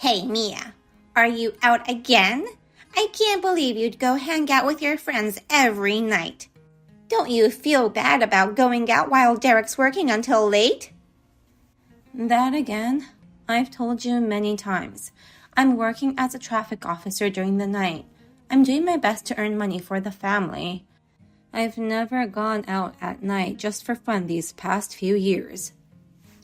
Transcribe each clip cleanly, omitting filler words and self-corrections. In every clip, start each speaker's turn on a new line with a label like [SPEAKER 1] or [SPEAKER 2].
[SPEAKER 1] Hey, Mia, are you out again? I can't believe you'd go hang out with your friends every night. Don't you feel bad about going out while Derek's working until late?
[SPEAKER 2] That again? I've told you many times. I'm working as a traffic officer during the night. I'm doing my best to earn money for the family. I've never gone out at night just for fun these past few years.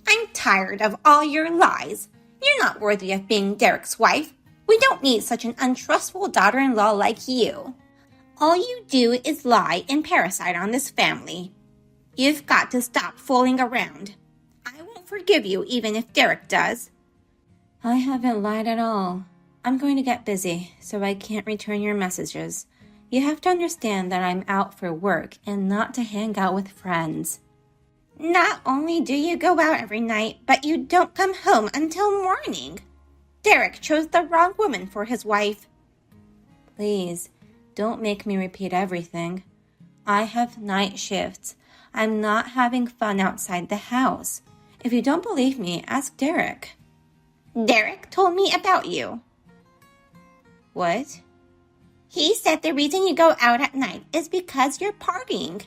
[SPEAKER 1] I'm tired of all your lies. You're not worthy of being Derek's wife. We don't need such an untrustful daughter-in-law like you. All you do is lie and parasite on this family. You've got to stop fooling around. I won't forgive you even if Derek does.
[SPEAKER 2] I haven't lied at all. I'm going to get busy, so I can't return your messages. You have to understand that I'm out for work and not to hang out with friends.
[SPEAKER 1] Not only do you go out every night, but you don't come home until morning. Derek chose the wrong woman for his wife.
[SPEAKER 2] Please, don't make me repeat everything. I have night shifts. I'm not having fun outside the house. If you don't believe me, ask Derek.
[SPEAKER 1] Derek told me about you.
[SPEAKER 2] What?
[SPEAKER 1] He said the reason you go out at night is because you're partying.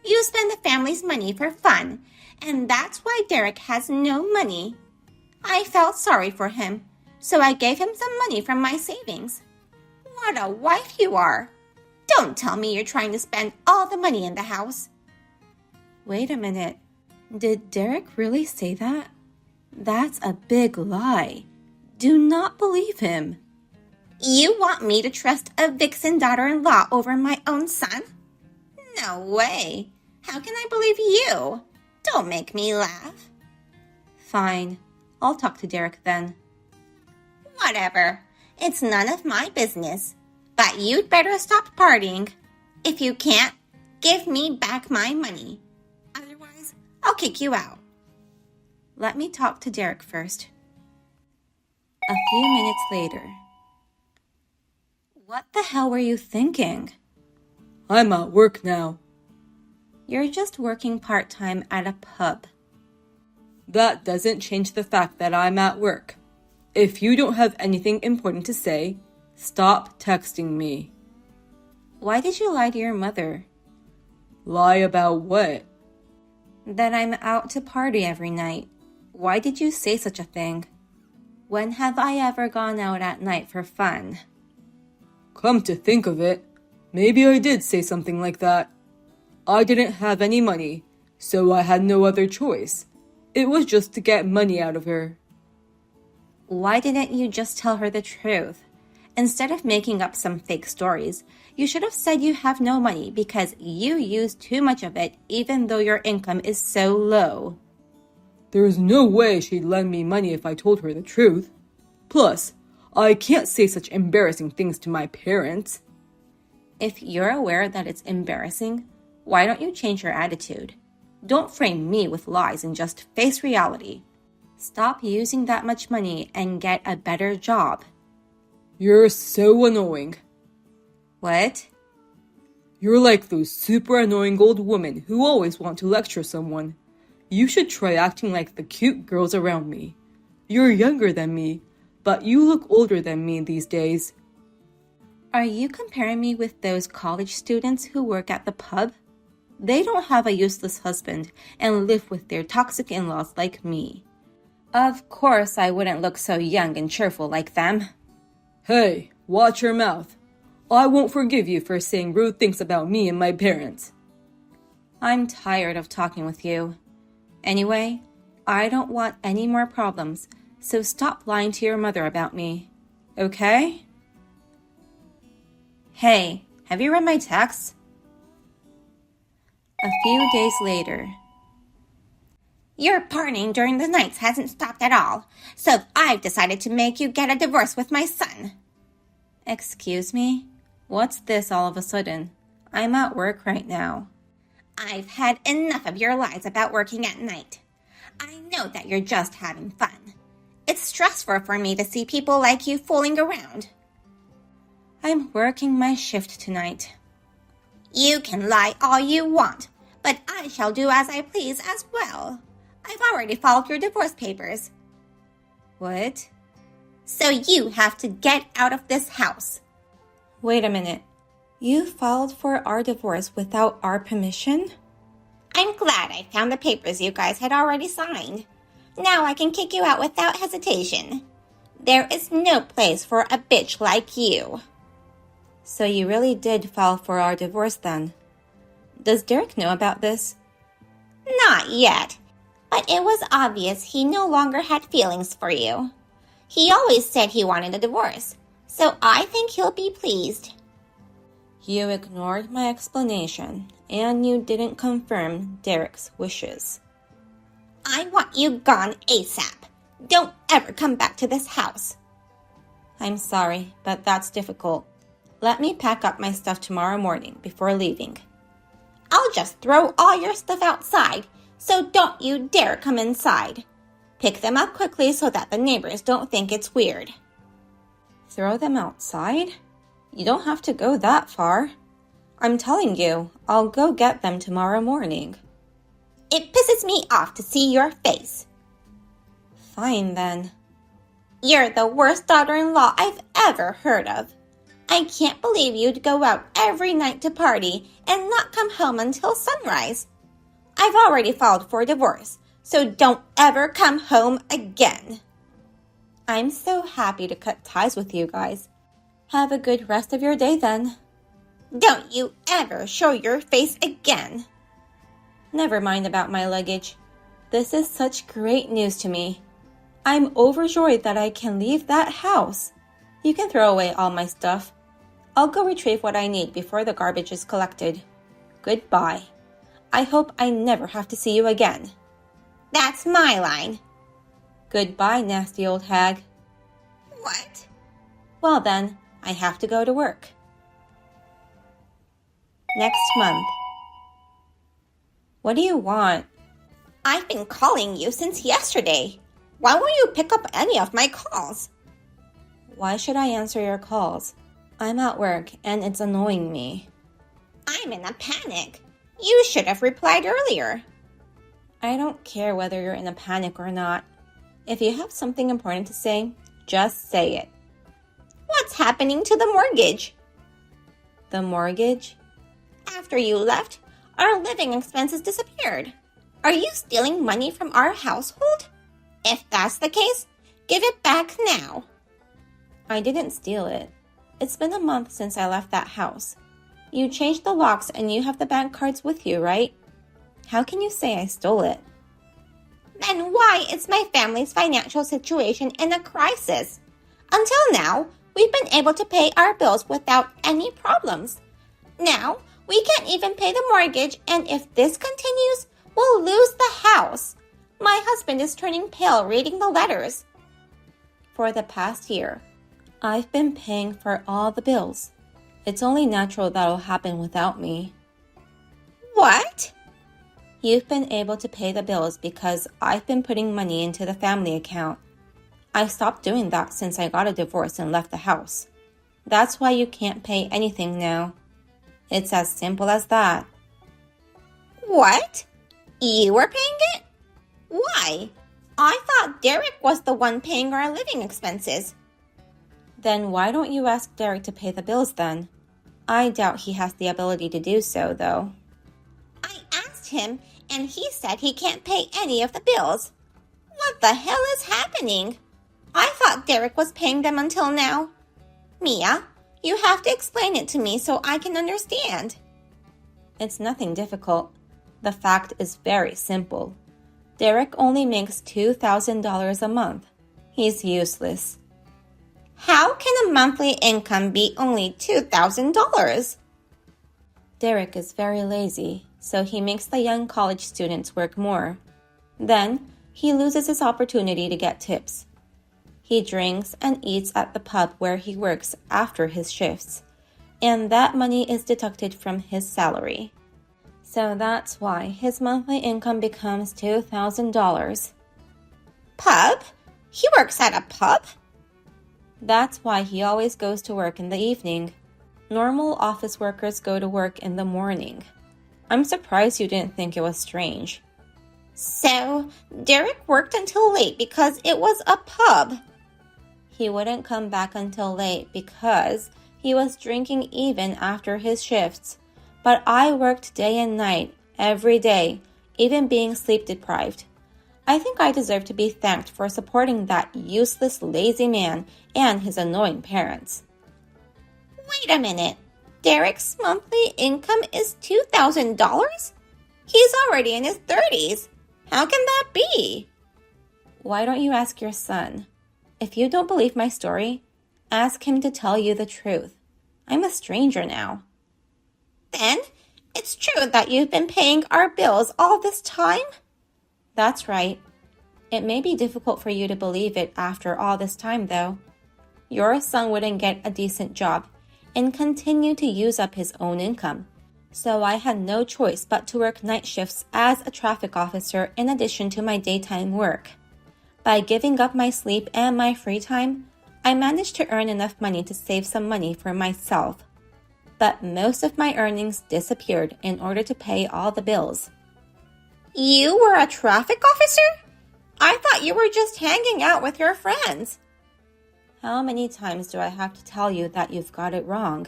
[SPEAKER 1] You spend the family's money for fun, and that's why Derek has no money. I felt sorry for him, so I gave him some money from my savings. What a wife you are! Don't tell me you're trying to spend all the money in the house.
[SPEAKER 2] Wait a minute. Did Derek really say that? That's a big lie. Do not believe him.
[SPEAKER 1] You want me to trust a vixen daughter-in-law over my own son? No way. How can I believe you? Don't make me laugh.
[SPEAKER 2] Fine. I'll talk to Derek then.
[SPEAKER 1] Whatever. It's none of my business. But you'd better stop partying. If you can't, give me back my money. Otherwise, I'll kick you out.
[SPEAKER 2] Let me talk to Derek first. A few minutes later. What the hell were you thinking?
[SPEAKER 3] I'm at work now.
[SPEAKER 2] You're just working part-time at a pub.
[SPEAKER 3] That doesn't change the fact that I'm at work. If you don't have anything important to say, stop texting me.
[SPEAKER 2] Why did you lie to your mother?
[SPEAKER 3] Lie about what?
[SPEAKER 2] That I'm out to party every night. Why did you say such a thing? When have I ever gone out at night for fun?
[SPEAKER 3] Come to think of it, maybe I did say something like that. I didn't have any money, so I had no other choice. It was just to get money out of her.
[SPEAKER 2] Why didn't you just tell her the truth? Instead of making up some fake stories, you should have said you have no money because you use too much of it even though your income is so low.
[SPEAKER 3] There's no way she'd lend me money if I told her the truth. Plus, I can't say such embarrassing things to my parents.
[SPEAKER 2] If you're aware that it's embarrassing, why don't you change your attitude? Don't frame me with lies and just face reality. Stop using that much money and get a better job.
[SPEAKER 3] You're so annoying.
[SPEAKER 2] What?
[SPEAKER 3] You're like those super annoying old women who always want to lecture someone. You should try acting like the cute girls around me. You're younger than me, but you look older than me these days.
[SPEAKER 2] Are you comparing me with those college students who work at the pub? They don't have a useless husband and live with their toxic in-laws like me. Of course I wouldn't look so young and cheerful like them.
[SPEAKER 3] Hey, watch your mouth. I won't forgive you for saying rude things about me and my parents.
[SPEAKER 2] I'm tired of talking with you. Anyway, I don't want any more problems, so stop lying to your mother about me. Okay? Hey, have you read my texts? A few days later.
[SPEAKER 1] Your partying during the nights hasn't stopped at all, so I've decided to make you get a divorce with my son.
[SPEAKER 2] Excuse me? What's this all of a sudden? I'm at work right now.
[SPEAKER 1] I've had enough of your lies about working at night. I know that you're just having fun. It's stressful for me to see people like you fooling around.
[SPEAKER 2] I'm working my shift tonight.
[SPEAKER 1] You can lie all you want, but I shall do as I please as well. I've already filed your divorce papers.
[SPEAKER 2] What?
[SPEAKER 1] So you have to get out of this house.
[SPEAKER 2] Wait a minute. You filed for our divorce without our permission?
[SPEAKER 1] I'm glad I found the papers you guys had already signed. Now I can kick you out without hesitation. There is no place for a bitch like you.
[SPEAKER 2] So you really did file for our divorce then? Does Derek know about this?
[SPEAKER 1] Not yet, but it was obvious he no longer had feelings for you. He always said he wanted a divorce, so I think he'll be pleased.
[SPEAKER 2] You ignored my explanation, and you didn't confirm Derek's wishes.
[SPEAKER 1] I want you gone ASAP. Don't ever come back to this house.
[SPEAKER 2] I'm sorry, but that's difficult. Let me pack up my stuff tomorrow morning before leaving.
[SPEAKER 1] I'll just throw all your stuff outside, so don't you dare come inside. Pick them up quickly so that the neighbors don't think it's weird.
[SPEAKER 2] Throw them outside? You don't have to go that far. I'm telling you, I'll go get them tomorrow morning.
[SPEAKER 1] It pisses me off to see your face.
[SPEAKER 2] Fine then.
[SPEAKER 1] You're the worst daughter-in-law I've ever heard of. I can't believe you'd go out every night to party and not come home until sunrise. I've already filed for divorce, so don't ever come home again.
[SPEAKER 2] I'm so happy to cut ties with you guys. Have a good rest of your day then.
[SPEAKER 1] Don't you ever show your face again.
[SPEAKER 2] Never mind about my luggage. This is such great news to me. I'm overjoyed that I can leave that house. You can throw away all my stuff. I'll go retrieve what I need before the garbage is collected. Goodbye. I hope I never have to see you again.
[SPEAKER 1] That's my line.
[SPEAKER 2] Goodbye, nasty old hag.
[SPEAKER 1] What?
[SPEAKER 2] Well then, I have to go to work. Next month. What do you want?
[SPEAKER 1] I've been calling you since yesterday. Why won't you pick up any of my calls?
[SPEAKER 2] Why should I answer your calls? I'm at work and it's annoying me.
[SPEAKER 1] I'm in a panic. You should have replied earlier.
[SPEAKER 2] I don't care whether you're in a panic or not. If you have something important to say, just say it.
[SPEAKER 1] What's happening to the mortgage?
[SPEAKER 2] The mortgage?
[SPEAKER 1] After you left, our living expenses disappeared. Are you stealing money from our household? If that's the case, give it back now.
[SPEAKER 2] I didn't steal it. It's been a month since I left that house. You changed the locks and you have the bank cards with you, right? How can you say I stole it?
[SPEAKER 1] Then why is my family's financial situation in a crisis? Until now, we've been able to pay our bills without any problems. Now, we can't even pay the mortgage, and if this continues, we'll lose the house. My husband is turning pale reading the letters.
[SPEAKER 2] For the past year, I've been paying for all the bills. It's only natural that'll happen without me.
[SPEAKER 1] What?
[SPEAKER 2] You've been able to pay the bills because I've been putting money into the family account. I stopped doing that since I got a divorce and left the house. That's why you can't pay anything now. It's as simple as that.
[SPEAKER 1] What? You were paying it? Why? I thought Derek was the one paying our living expenses.
[SPEAKER 2] Then why don't you ask Derek to pay the bills then? I doubt he has the ability to do so, though.
[SPEAKER 1] I asked him, and he said he can't pay any of the bills. What the hell is happening? I thought Derek was paying them until now. Mia, you have to explain it to me so I can understand.
[SPEAKER 2] It's nothing difficult. The fact is very simple. Derek only makes $2,000 a month. He's useless.
[SPEAKER 1] How can a monthly income be only $2,000?
[SPEAKER 2] Derek is very lazy, so he makes the young college students work more. Then, he loses his opportunity to get tips. He drinks and eats at the pub where he works after his shifts, and that money is deducted from his salary. So that's why his monthly income becomes $2,000.
[SPEAKER 1] Pub? He works at a pub?
[SPEAKER 2] That's why he always goes to work in the evening. Normal office workers go to work in the morning. I'm surprised you didn't think it was strange.
[SPEAKER 1] So, Derek worked until late because it was a pub.
[SPEAKER 2] He wouldn't come back until late because he was drinking even after his shifts. But I worked day and night, every day, even being sleep deprived. I think I deserve to be thanked for supporting that useless, lazy man and his annoying parents.
[SPEAKER 1] Wait a minute. Derek's monthly income is $2,000? He's already in his 30s. How can that be?
[SPEAKER 2] Why don't you ask your son? If you don't believe my story, ask him to tell you the truth. I'm a stranger now.
[SPEAKER 1] Then, it's true that you've been paying our bills all this time?
[SPEAKER 2] That's right. It may be difficult for you to believe it after all this time, though. Your son wouldn't get a decent job and continue to use up his own income. So I had no choice but to work night shifts as a traffic officer in addition to my daytime work. By giving up my sleep and my free time, I managed to earn enough money to save some money for myself. But most of my earnings disappeared in order to pay all the bills.
[SPEAKER 1] You were a traffic officer? I thought you were just hanging out with your friends.
[SPEAKER 2] How many times do I have to tell you that you've got it wrong?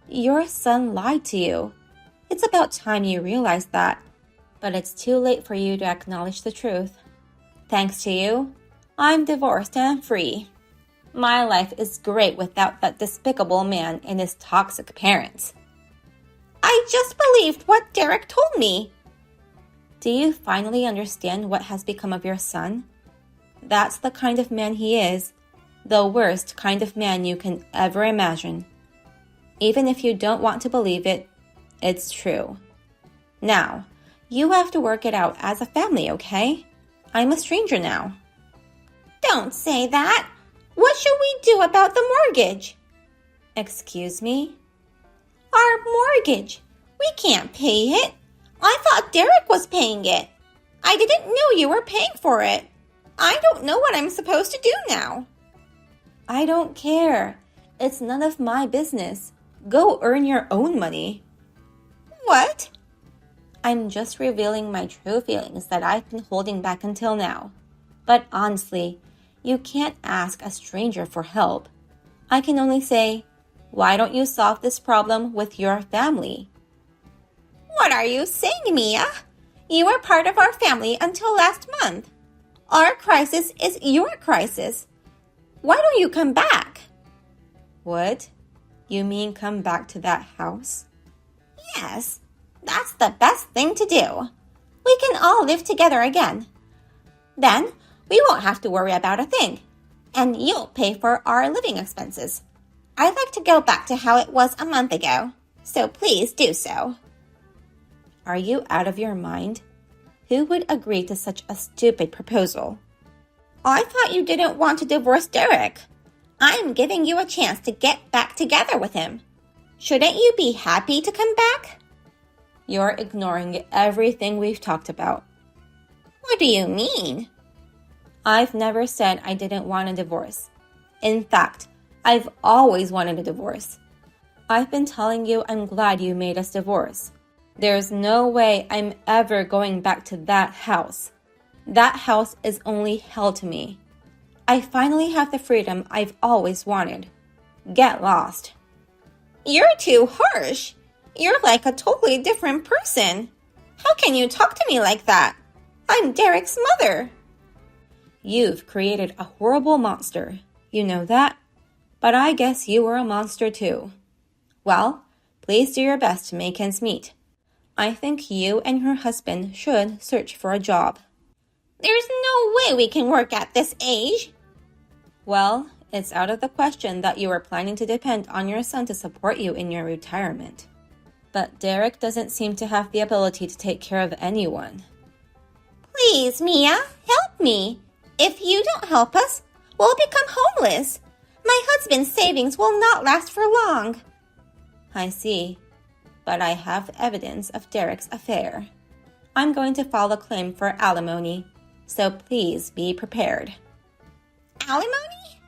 [SPEAKER 2] Your son lied to you. It's about time you realize that. But it's too late for you to acknowledge the truth. Thanks to you, I'm divorced and free. My life is great without that despicable man and his toxic parents.
[SPEAKER 1] I just believed what Derek told me.
[SPEAKER 2] Do you finally understand what has become of your son? That's the kind of man he is, the worst kind of man you can ever imagine. Even if you don't want to believe it, it's true. Now, you have to work it out as a family, okay? I'm a stranger now.
[SPEAKER 1] Don't say that. What should we do about the mortgage?
[SPEAKER 2] Excuse me?
[SPEAKER 1] Our mortgage. We can't pay it. I thought Derek was paying it. I didn't know you were paying for it. I don't know what I'm supposed to do now.
[SPEAKER 2] I don't care. It's none of my business. Go earn your own money.
[SPEAKER 1] What?
[SPEAKER 2] I'm just revealing my true feelings that I've been holding back until now. But honestly, you can't ask a stranger for help. I can only say, why don't you solve this problem with your family?
[SPEAKER 1] What are you saying, Mia? You were part of our family until last month. Our crisis is your crisis. Why don't you come back?
[SPEAKER 2] What? You mean come back to that house?
[SPEAKER 1] Yes, that's the best thing to do. We can all live together again. Then we won't have to worry about a thing, and you'll pay for our living expenses. I'd like to go back to how it was a month ago, so please do so.
[SPEAKER 2] Are you out of your mind? Who would agree to such a stupid proposal?
[SPEAKER 1] I thought you didn't want to divorce Derek. I'm giving you a chance to get back together with him. Shouldn't you be happy to come back?
[SPEAKER 2] You're ignoring everything we've talked about.
[SPEAKER 1] What do you mean?
[SPEAKER 2] I've never said I didn't want a divorce. In fact, I've always wanted a divorce. I've been telling you I'm glad you made us divorce. There's no way I'm ever going back to that house. That house is only hell to me. I finally have the freedom I've always wanted. Get lost.
[SPEAKER 1] You're too harsh. You're like a totally different person. How can you talk to me like that? I'm Derek's mother.
[SPEAKER 2] You've created a horrible monster. You know that? But I guess you were a monster too. Well, please do your best to make ends meet. I think you and your husband should search for a job.
[SPEAKER 1] There's no way we can work at this age.
[SPEAKER 2] Well, it's out of the question that you are planning to depend on your son to support you in your retirement. But Derek doesn't seem to have the ability to take care of anyone.
[SPEAKER 1] Please, Mia, help me. If you don't help us, we'll become homeless. My husband's savings will not last for long.
[SPEAKER 2] I see. But I have evidence of Derek's affair. I'm going to file a claim for alimony, so please be prepared.
[SPEAKER 1] Alimony?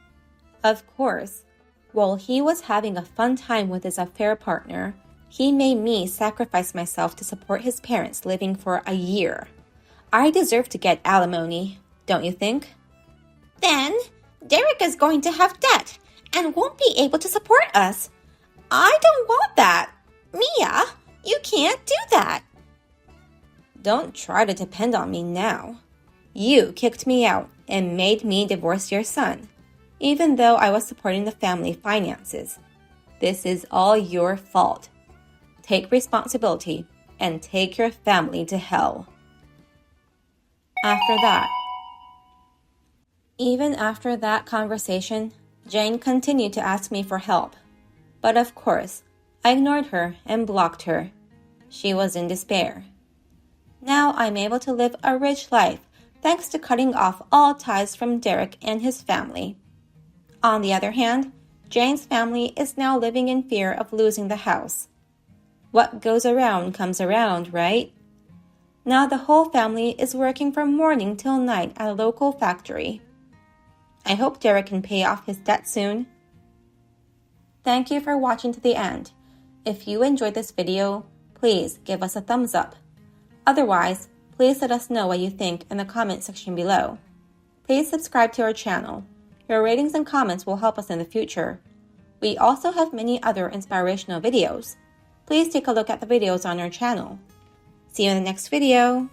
[SPEAKER 2] Of course. While he was having a fun time with his affair partner, he made me sacrifice myself to support his parents living for a year. I deserve to get alimony, don't you think?
[SPEAKER 1] Then, Derek is going to have debt and won't be able to support us. I don't want that. Mia, you can't do that.
[SPEAKER 2] Don't try to depend on me now. You kicked me out and made me divorce your son, even though I was supporting the family finances. This is all your fault. Take responsibility and take your family to hell. Even after that conversation, Jane continued to ask me for help. But of course, I ignored her and blocked her. She was in despair. Now I'm able to live a rich life thanks to cutting off all ties from Derek and his family. On the other hand, Jane's family is now living in fear of losing the house. What goes around comes around, right? Now the whole family is working from morning till night at a local factory. I hope Derek can pay off his debt soon. Thank you for watching to the end. If you enjoyed this video, please give us a thumbs up. Otherwise, please let us know what you think in the comment section below. Please subscribe to our channel. Your ratings and comments will help us in the future. We also have many other inspirational videos. Please take a look at the videos on our channel. See you in the next video.